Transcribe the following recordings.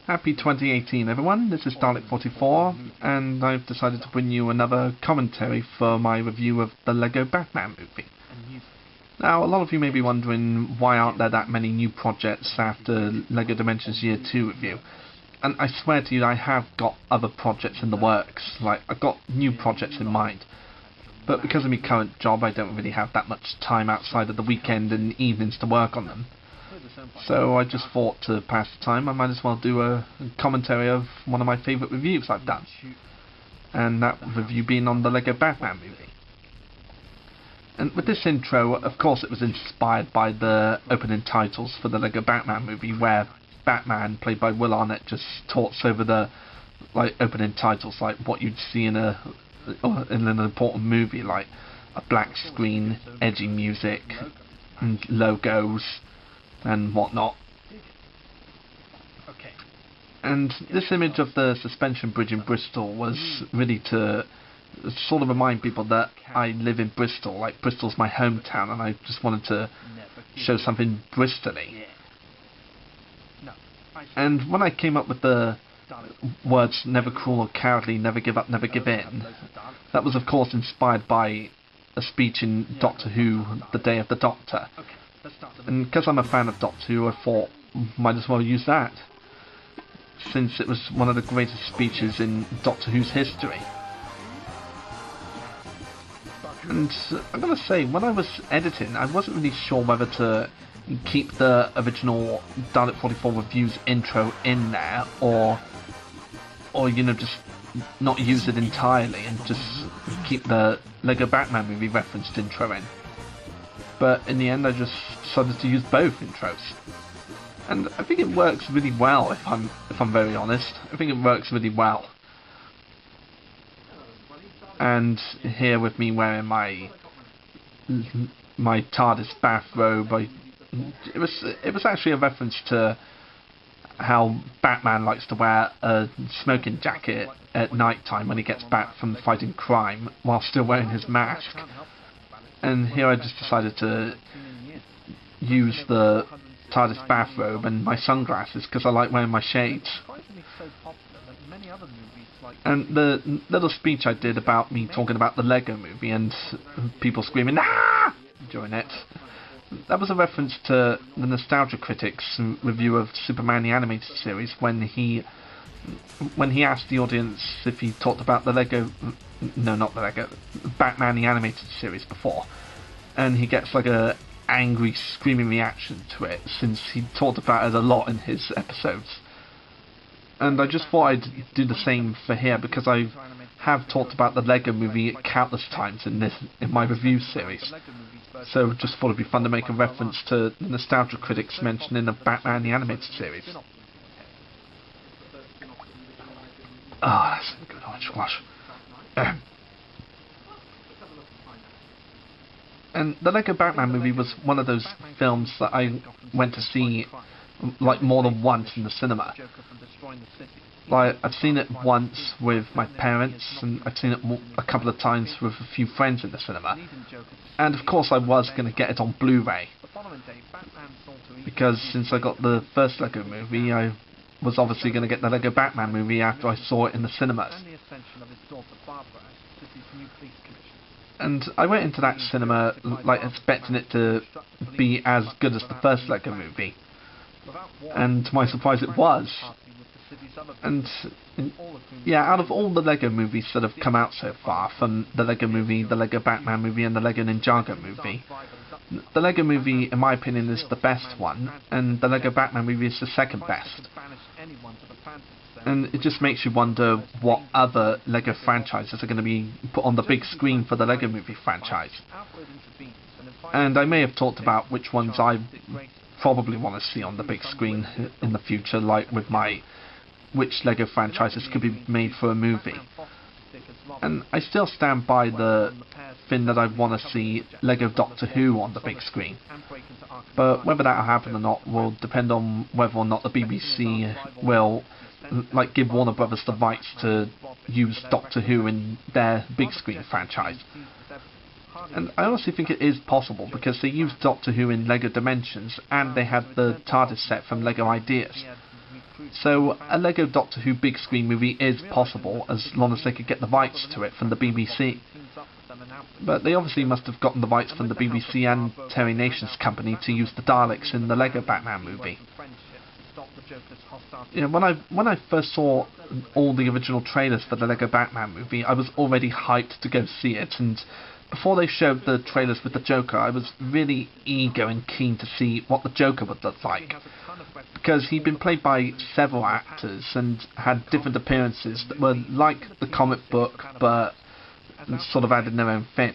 Happy 2018 everyone, this is Dalek44 and I've decided to bring you another commentary for my review of the LEGO Batman movie. Now, a lot of you may be wondering why aren't there that many new projects after LEGO Dimensions Year 2 review. And I swear to you, I have got other projects in the works, like I've got new projects in mind. But because of my current job, I don't really have that much time outside of the weekend and evenings to work on them. So I just thought to pass the time, I might as well do a commentary of one of my favourite reviews I've done. And that review being on the LEGO Batman movie. And with this intro, of course it was inspired by the opening titles for the LEGO Batman movie, where Batman, played by Will Arnett, just talks over the opening titles, like what you'd see in an important movie, like a black screen, edgy music, and logos, and whatnot. And this image of the suspension bridge in Bristol was really to sort of remind people that I live in Bristol, like Bristol's my hometown, and I just wanted to show something Bristol-y. And when I came up with the words never cruel or cowardly, never give up, never give in, that was of course inspired by a speech in Doctor Who, The Day of the Doctor. And because I'm a fan of Doctor Who, I thought might as well use that, since it was one of the greatest speeches in Doctor Who's history. And I'm gonna say, when I was editing, I wasn't really sure whether to keep the original Dalek44 reviews intro in there, or you know, just not use it entirely and just keep the LEGO Batman movie referenced intro in. But in the end, I just decided to use both intros, and I think it works really well. If I'm very honest, I think it works really well. And here with me wearing my TARDIS bathrobe, it was actually a reference to how Batman likes to wear a smoking jacket at night time when he gets back from fighting crime while still wearing his mask. And here I just decided to use the TARDIS bathrobe and my sunglasses because I like wearing my shades. And the little speech I did about me talking about the LEGO movie and people screaming "Ah!" during it, that was a reference to the Nostalgia Critic's review of Superman the Animated Series when he asked the audience if he talked about the Batman the Animated Series before, and he gets like a angry screaming reaction to it since he talked about it a lot in his episodes. And I just thought I'd do the same for here, because I have talked about the LEGO movie countless times in my review series. So just thought it'd be fun to make a reference to the Nostalgia Critics mentioning of Batman the Animated Series. Ah, that's a good orange squash. And the LEGO Batman movie was one of those films that I went to see like more than once in the cinema. Like, I've seen it once with my parents, and I've seen it a couple of times with a few friends in the cinema. And of course I was going to get it on Blu-ray, because since I got the first LEGO movie, I was obviously going to get the LEGO Batman movie after I saw it in the cinemas. And I went into that cinema like expecting it to be as good as the first LEGO movie, and to my surprise it was. And yeah, out of all the LEGO movies that have come out so far, from the LEGO movie, the LEGO Batman movie and the LEGO Ninjago movie, the LEGO movie in my opinion is the best one, and the LEGO Batman movie is the second best. And it just makes you wonder what other LEGO franchises are going to be put on the big screen for the LEGO movie franchise. And I may have talked about which ones I probably want to see on the big screen in the future, like with which LEGO franchises could be made for a movie. And I still stand by the thing that I want to see LEGO Doctor Who on the big screen. But whether that'll happen or not will depend on whether or not the BBC will give Warner Brothers the rights to use Doctor Who in their big screen franchise. And I honestly think it is possible, because they used Doctor Who in LEGO Dimensions, and they had the TARDIS set from LEGO Ideas. So a Lego Doctor Who big screen movie is possible as long as they could get the rights to it from the BBC. But they obviously must have gotten the rights from the BBC and Terry Nation's company to use the Daleks in the Lego Batman movie. You know, when I first saw all the original trailers for the Lego Batman movie, I was already hyped to go see it, and before they showed the trailers with the Joker, I was really eager and keen to see what the Joker would look like, because he'd been played by several actors and had different appearances that were like the comic book, but sort of added their own thing.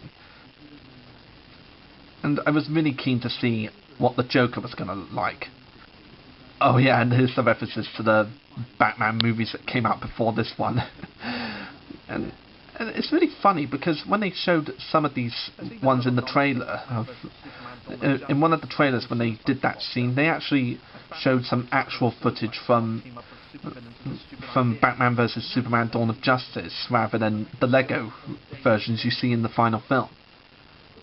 And I was really keen to see what the Joker was going to look like. Oh yeah, and here's some references to the Batman movies that came out before this one. and it's really funny because when they showed some of these ones in the trailer, in one of the trailers when they did that scene, they actually showed some actual footage from Batman vs Superman Dawn of Justice rather than the Lego versions you see in the final film.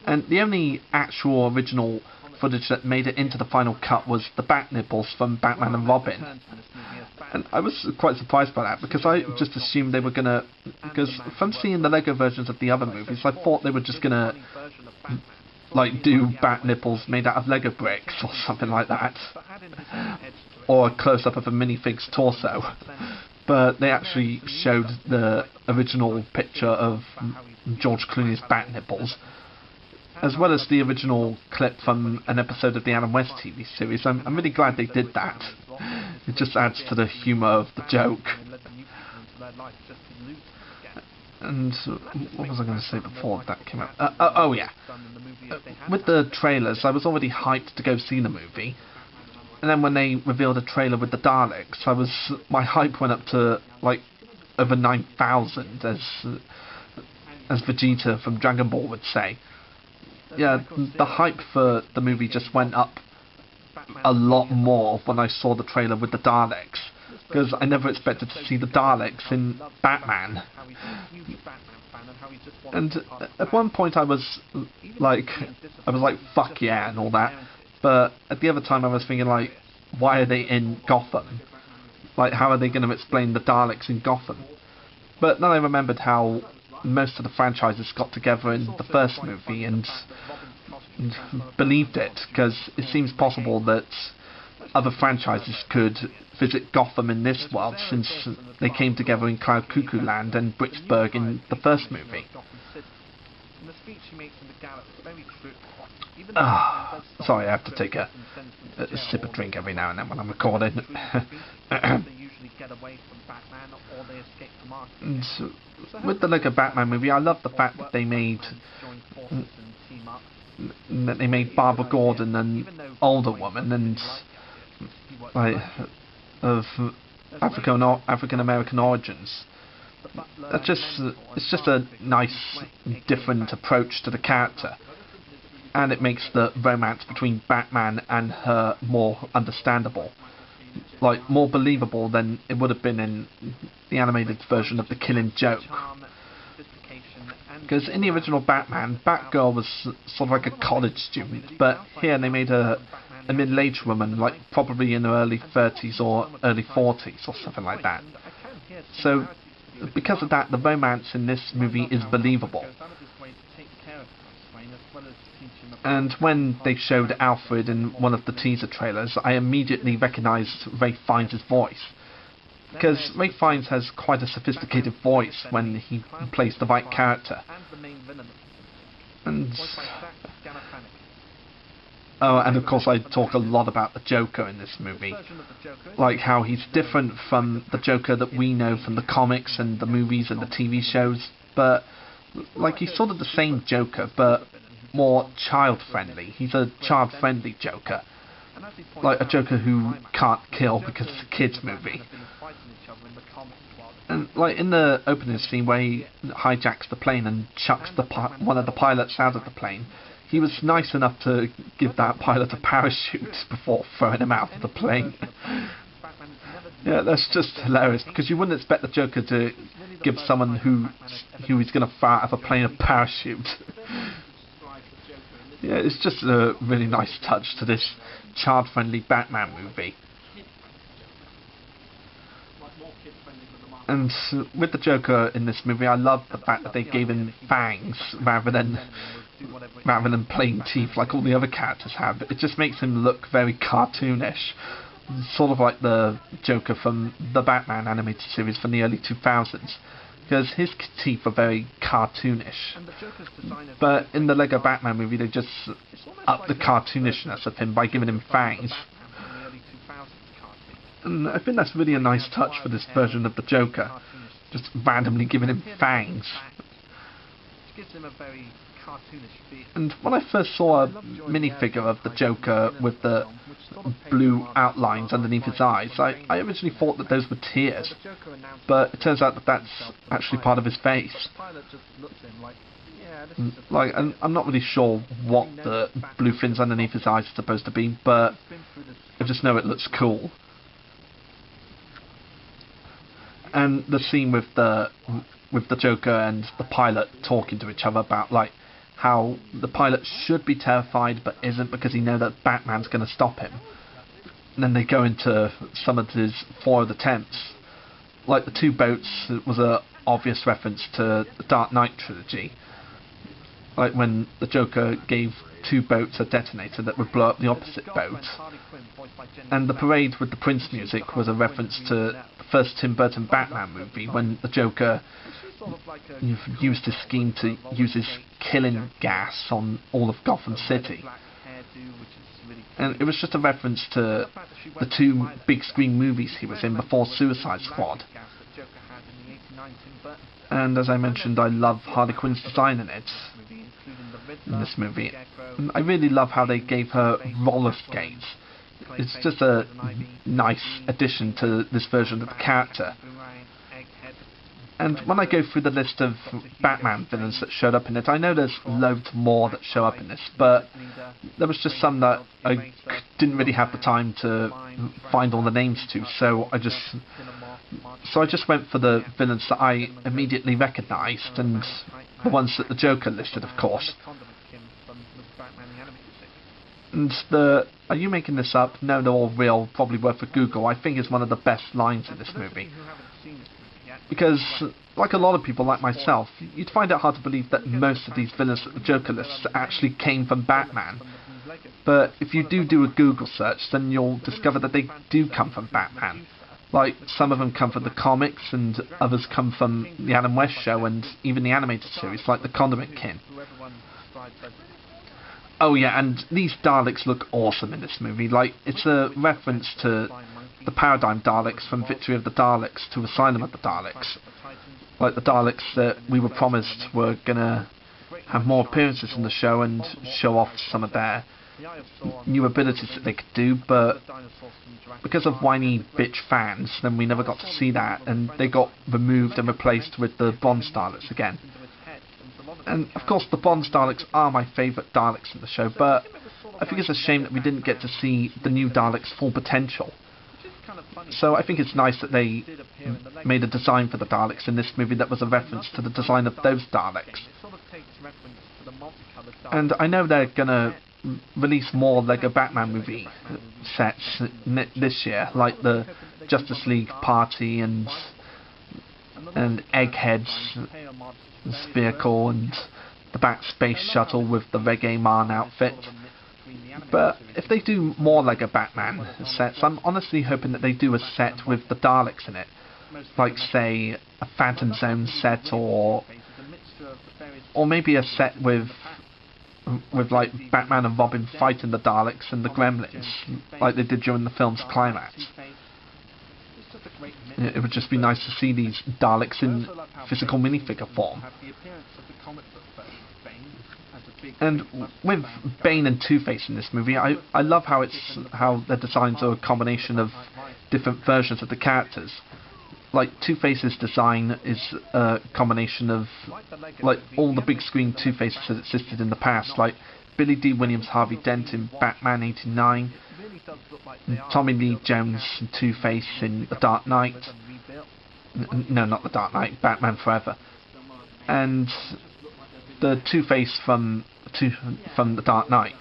And the only actual original footage that made it into the final cut was the bat nipples from Batman and Robin. And I was quite surprised by that, because I just assumed they were gonna... Because from seeing the Lego versions of the other movies, I thought they were just gonna like do bat nipples made out of Lego bricks or something like that. Or a close-up of a minifig's torso. But they actually showed the original picture of George Clooney's bat nipples, as well as the original clip from an episode of the Adam West TV series. I'm really glad they did that. It just adds to the humour of the joke. And what was I going to say before that came out? Oh yeah. With the trailers, I was already hyped to go see the movie. And then when they revealed a trailer with the Daleks, my hype went up to like over 9,000, as Vegeta from Dragon Ball would say. Yeah, the hype for the movie just went up a lot more when I saw the trailer with the Daleks, because I never expected to see the Daleks in Batman. And at one point I was like, fuck yeah and all that, but at the other time I was thinking, like, why are they in Gotham? Like, how are they going to explain the Daleks in Gotham? But then I remembered how most of the franchises got together in the first movie and believed it, because it seems possible that other franchises could visit Gotham in this world, since they came together in Cloud Cuckoo Land and Bricksburg in the first movie. Sorry, I have to take a sip of drink every now and then when I'm recording. And with the Lego Batman movie, I love the fact that they made Barbara Gordon an older woman and like of African American origins. It's just a nice, different approach to the character, and it makes the romance between Batman and her more understandable, like more believable than it would have been in the animated version of The Killing Joke. Because in the original Batman, Batgirl was sort of like a college student, but here they made her a middle-aged woman, like probably in her early 30s or early 40s or something like that. So because of that, the romance in this movie is believable. And when they showed Alfred in one of the teaser trailers, I immediately recognised Ralph Fiennes' voice. Because Ralph Fiennes has quite a sophisticated voice when he plays the right character. And and of course I talk a lot about the Joker in this movie. Like how he's different from the Joker that we know from the comics and the movies and the TV shows, but like he's sort of the same Joker, but more child-friendly. He's a child-friendly Joker. Like a Joker who can't kill because it's a kids' movie. And like in the opening scene where he hijacks the plane and chucks one of the pilots out of the plane, he was nice enough to give that pilot a parachute before throwing him out of the plane. Yeah, that's just hilarious, because you wouldn't expect the Joker to give someone who he's going to fire out of a plane a parachute. Yeah, it's just a really nice touch to this child-friendly Batman movie. And with the Joker in this movie, I love the fact that they gave him fangs rather than plain teeth like all the other characters have. It just makes him look very cartoonish, sort of like the Joker from the Batman animated series from the early 2000s, because his teeth are very cartoonish. But in the Lego Batman movie, they just upped the cartoonishness of him by giving him fangs. And I think that's really a nice touch for this version of the Joker, just randomly giving him fangs. And when I first saw a minifigure of the Joker with the blue outlines underneath his eyes, I originally thought that those were tears, but it turns out that that's actually part of his face. Like, I'm not really sure what the blue fins underneath his eyes are supposed to be, but I just know it looks cool. And the scene with the Joker and the pilot talking to each other about like how the pilot should be terrified but isn't because he knows that Batman's going to stop him. And then they go into some of his forward attempts. Like the two boats was a obvious reference to the Dark Knight trilogy. Like when the Joker gave two boats a detonator that would blow up the opposite boat. And the parade with the Prince music was a reference to the first Tim Burton Batman movie when the Joker used his scheme to use his killing gas on all of Gotham City. And it was just a reference to the two big screen movies he was in before Suicide Squad. And as I mentioned, I love Harley Quinn's design in this movie. And I really love how they gave her roller skates. It's just a nice addition to this version of the character. And when I go through the list of Batman villains that showed up in it, I know there's loads more that show up in this, but there was just some that I didn't really have the time to find all the names to, so I just went for the villains that I immediately recognised, and the ones that the Joker listed, of course. And are you making this up? No, they're all real, probably worth a Google. I think is one of the best lines in this movie. Because, like a lot of people like myself, you'd find it hard to believe that most of these villains that the Joker lists actually came from Batman. But if you do a Google search, then you'll discover that they do come from Batman. Like, some of them come from the comics, and others come from the Adam West show, and even the animated series, like the Condiment King. Oh yeah, and these Daleks look awesome in this movie. Like, it's a reference to the Paradigm Daleks from Victory of the Daleks to Asylum of the Daleks. Like the Daleks that we were promised were gonna have more appearances in the show and show off some of their new abilities that they could do, but because of whiny bitch fans, then we never got to see that, and they got removed and replaced with the Bronze Daleks again. And of course the Bronze Daleks are my favourite Daleks in the show, but I think it's a shame that we didn't get to see the new Daleks' full potential. So I think it's nice that they made a design for the Daleks in this movie that was a reference to the design of those Daleks. And I know they're gonna release more Lego Batman movie sets this year, like the Justice League Party and Egghead's vehicle and the Bat Space Shuttle with the Reggae Man outfit. But if they do more Lego Batman sets, I'm honestly hoping that they do a set with the Daleks in it. Like, say, a Phantom Zone set, or maybe a set with like Batman and Robin fighting the Daleks and the Gremlins, like they did during the film's climax. It would just be nice to see these Daleks in physical minifigure form. And with Bane and Two-Face in this movie, I love how their designs are a combination of different versions of the characters. Like, Two-Face's design is a combination of like all the big screen Two-Faces that existed in the past, like Billy D. Williams Harvey Dent in Batman '89, Tommy Lee Jones and Two-Face in The Dark Knight. No, not The Dark Knight, Batman Forever. And the Two-Face from The Dark Knight,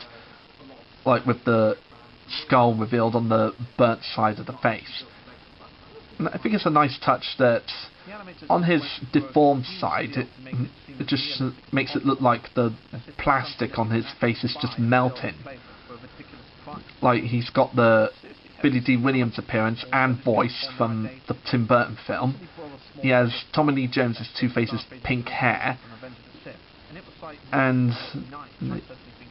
like with the skull revealed on the burnt side of the face. And I think it's a nice touch that on his deformed side, it just makes it look like the plastic on his face is just melting. Like he's got the Billy D. Williams appearance and voice from the Tim Burton film. He has Tommy Lee Jones's Two-Face's pink hair, and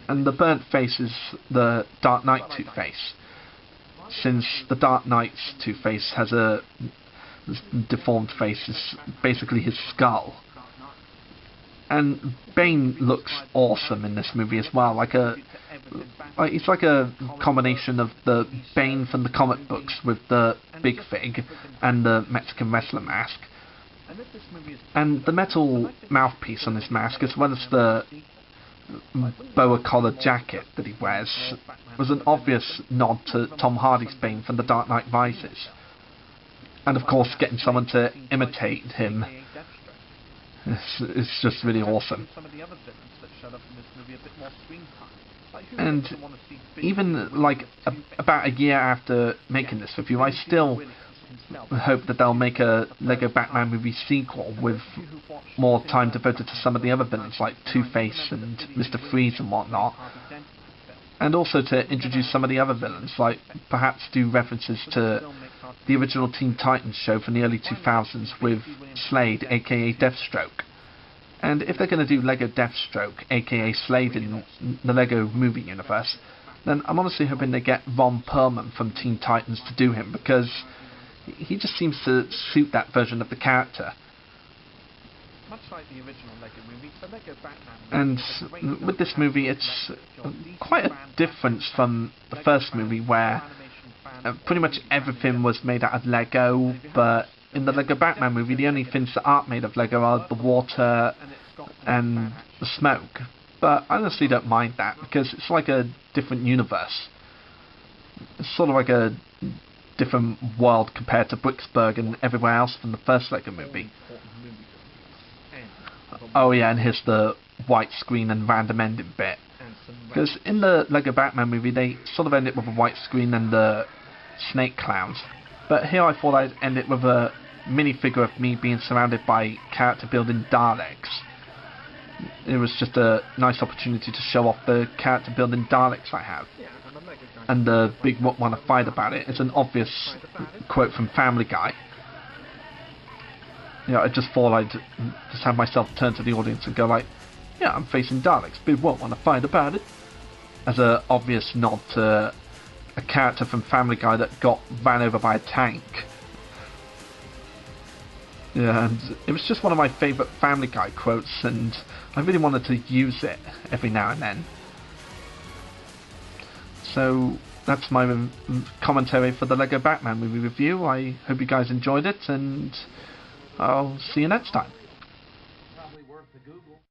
the burnt face is the Dark Knight Two-Face, since the Dark Knight's Two-Face has a deformed face, is basically his skull. And Bane looks awesome in this movie as well, it's like a combination of the Bane from the comic books with the big fig and the Mexican wrestler mask. And the metal mouthpiece on his mask, as well as the boa collar jacket that he wears, was an obvious nod to Tom Hardy's Bane from The Dark Knight Rises. And of course, getting someone to imitate him is just really awesome. And even like about a year after making this review, I still hope that they'll make a Lego Batman movie sequel with more time devoted to some of the other villains like Two-Face and Mr. Freeze and whatnot, and also to introduce some of the other villains, like perhaps do references to the original Teen Titans show from the early 2000s with Slade, aka Deathstroke. And if they're going to do Lego Deathstroke, aka Slade, in the Lego movie universe, then I'm honestly hoping they get Ron Perlman from Teen Titans to do him, because he just seems to suit that version of the character. Much like the original Lego movie, the Lego Batman. And with this movie, it's quite a difference from the first movie, where pretty much everything was made out of Lego, but in the Lego Batman movie, the only things that aren't made of Lego are the water and the smoke. But I honestly don't mind that, because it's like a different universe. It's sort of like a different world compared to Bricksburg and everywhere else from the first Lego movie. Oh yeah, and here's the white screen and random ending bit. Because in the Lego Batman movie, they sort of end it with a white screen and the snake clowns. But here I thought I'd end it with a minifigure of me being surrounded by character building Daleks. It was just a nice opportunity to show off the character building Daleks I have. And the big one I find about it is an obvious quote from Family Guy. I just thought I'd just have myself turn to the audience and go like, yeah, I'm facing Daleks, big what want to find about it? As an obvious nod to a character from Family Guy that got ran over by a tank. Yeah, and it was just one of my favourite Family Guy quotes, and I really wanted to use it every now and then. So that's my commentary for the Lego Batman movie review. I hope you guys enjoyed it, and I'll see you next time.